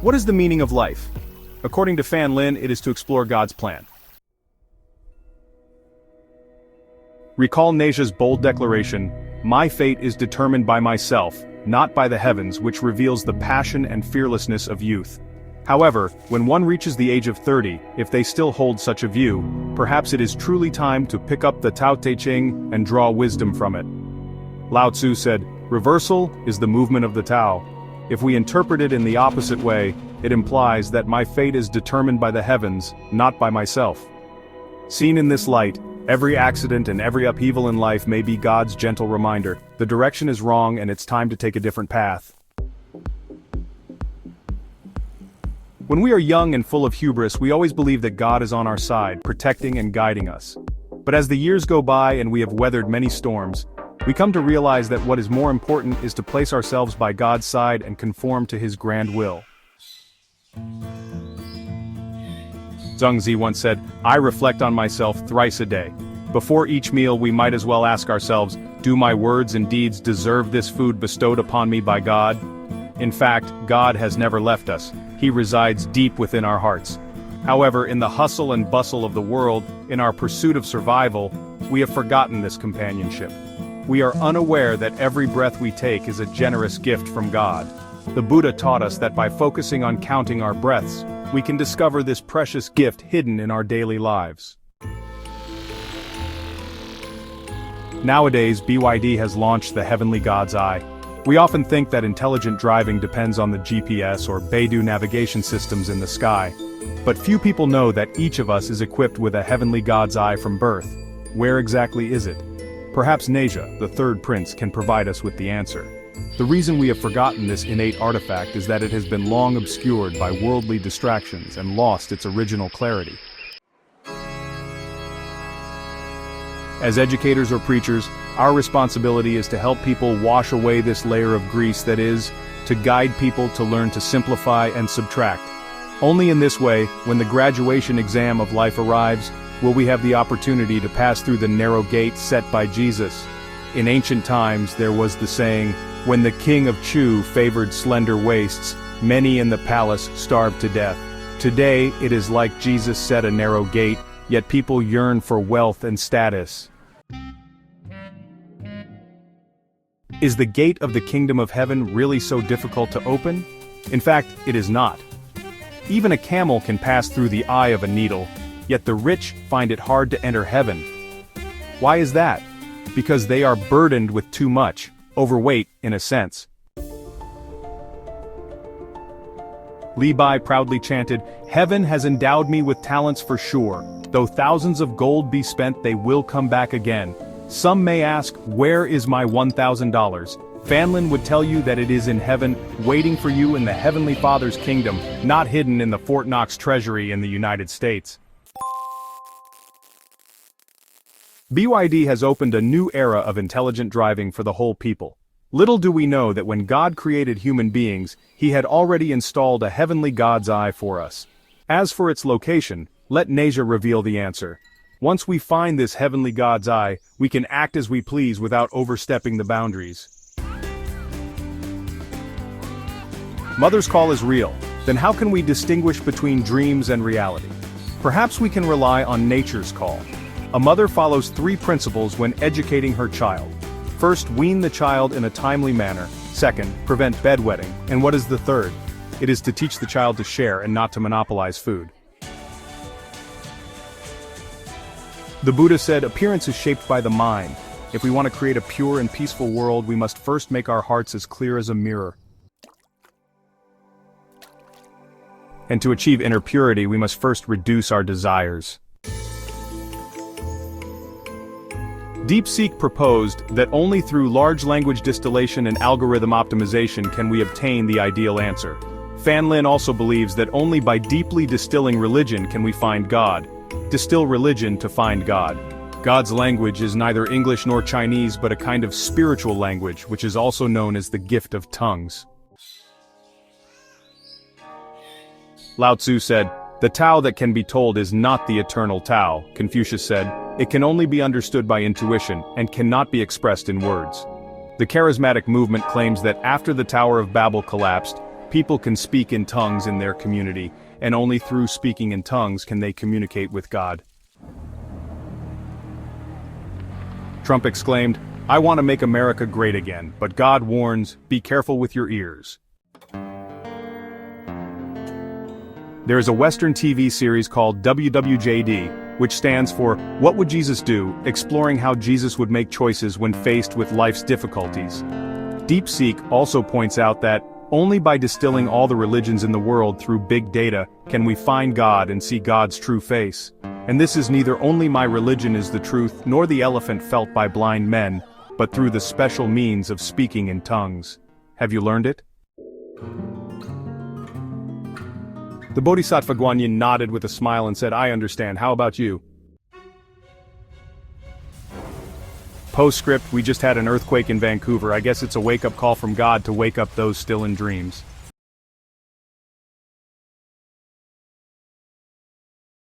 What is the meaning of life? According to Fan Lin, it is to explore God's plan. Recall Neja's bold declaration, "My fate is determined by myself, not by the heavens," which reveals the passion and fearlessness of youth. However, when one reaches the age of 30, if they still hold such a view, perhaps it is truly time to pick up the Tao Te Ching and draw wisdom from it. Lao Tzu said, "Reversal is the movement of the Tao." If we interpret it in the opposite way, it implies that my fate is determined by the heavens, not by myself. Seen in this light, every accident and every upheaval in life may be God's gentle reminder, the direction is wrong and it's time to take a different path. When we are young and full of hubris, we always believe that God is on our side, protecting and guiding us. But as the years go by and we have weathered many storms, we come to realize that what is more important is to place ourselves by God's side and conform to His grand will. Zhengzi once said, "I reflect on myself thrice a day. Before each meal we might as well ask ourselves, do my words and deeds deserve this food bestowed upon me by God?" In fact, God has never left us. He resides deep within our hearts. However, in the hustle and bustle of the world, in our pursuit of survival, we have forgotten this companionship. We are unaware that every breath we take is a generous gift from God. The Buddha taught us that by focusing on counting our breaths, we can discover this precious gift hidden in our daily lives. Nowadays, BYD has launched the Heavenly God's Eye. We often think that intelligent driving depends on the GPS or Beidou navigation systems in the sky. But few people know that each of us is equipped with a Heavenly God's Eye from birth. Where exactly is it? Perhaps Neja, the third prince, can provide us with the answer. The reason we have forgotten this innate artifact is that it has been long obscured by worldly distractions and lost its original clarity. As educators or preachers, our responsibility is to help people wash away this layer of grease, that is, to guide people to learn to simplify and subtract. Only in this way, when the graduation exam of life arrives, will we have the opportunity to pass through the narrow gate set by Jesus. In ancient times there was the saying, "When the king of Chu favored slender waists, many in the palace starved to death." Today it is like Jesus set a narrow gate, yet people yearn for wealth and status. Is the gate of the kingdom of heaven really so difficult to open? In fact, it is not. Even a camel can pass through the eye of a needle, yet the rich find it hard to enter heaven. Why is that? Because they are burdened with too much, overweight in a sense. Li Bai proudly chanted, "Heaven has endowed me with talents for sure. Though thousands of gold be spent, they will come back again. Some may ask, where is my $1,000? Fanlin would tell you that it is in heaven, waiting for you in the Heavenly Father's kingdom, not hidden in the Fort Knox treasury in the United States." BYD has opened a new era of intelligent driving for the whole people. Little do we know that when God created human beings, He had already installed a Heavenly God's Eye for us. As for its location, let Neja reveal the answer. Once we find this Heavenly God's Eye, we can act as we please without overstepping the boundaries. Mother's call is real. Then how can we distinguish between dreams and reality? Perhaps we can rely on nature's call. A mother follows 3 principles when educating her child. First, wean the child in a timely manner. Second, prevent bedwetting. And what is the third? It is to teach the child to share and not to monopolize food. The Buddha said, appearance is shaped by the mind. If we want to create a pure and peaceful world, we must first make our hearts as clear as a mirror. And to achieve inner purity, we must first reduce our desires. DeepSeek proposed that only through large language distillation and algorithm optimization can we obtain the ideal answer. Fan Lin also believes that only by deeply distilling religion can we find God. Distill religion to find God. God's language is neither English nor Chinese but a kind of spiritual language, which is also known as the gift of tongues. Lao Tzu said, "The Tao that can be told is not the eternal Tao." Confucius said, "It can only be understood by intuition, and cannot be expressed in words." The charismatic movement claims that after the Tower of Babel collapsed, People can speak in tongues in their community, and only through speaking in tongues can they communicate with God. Trump exclaimed, "I want to make America great again," but God warns, "Be careful with your ears." There is a Western TV series called WWJD, which stands for What Would Jesus Do?, exploring how Jesus would make choices when faced with life's difficulties. DeepSeek also points out that only by distilling all the religions in the world through big data can we find God and see God's true face. And this is neither only my religion is the truth nor the elephant felt by blind men, but through the special means of speaking in tongues. Have you learned it? The Bodhisattva Guanyin nodded with a smile and said, "I understand, how about you?" Postscript, we just had an earthquake in Vancouver. I guess it's a wake-up call from God to wake up those still in dreams.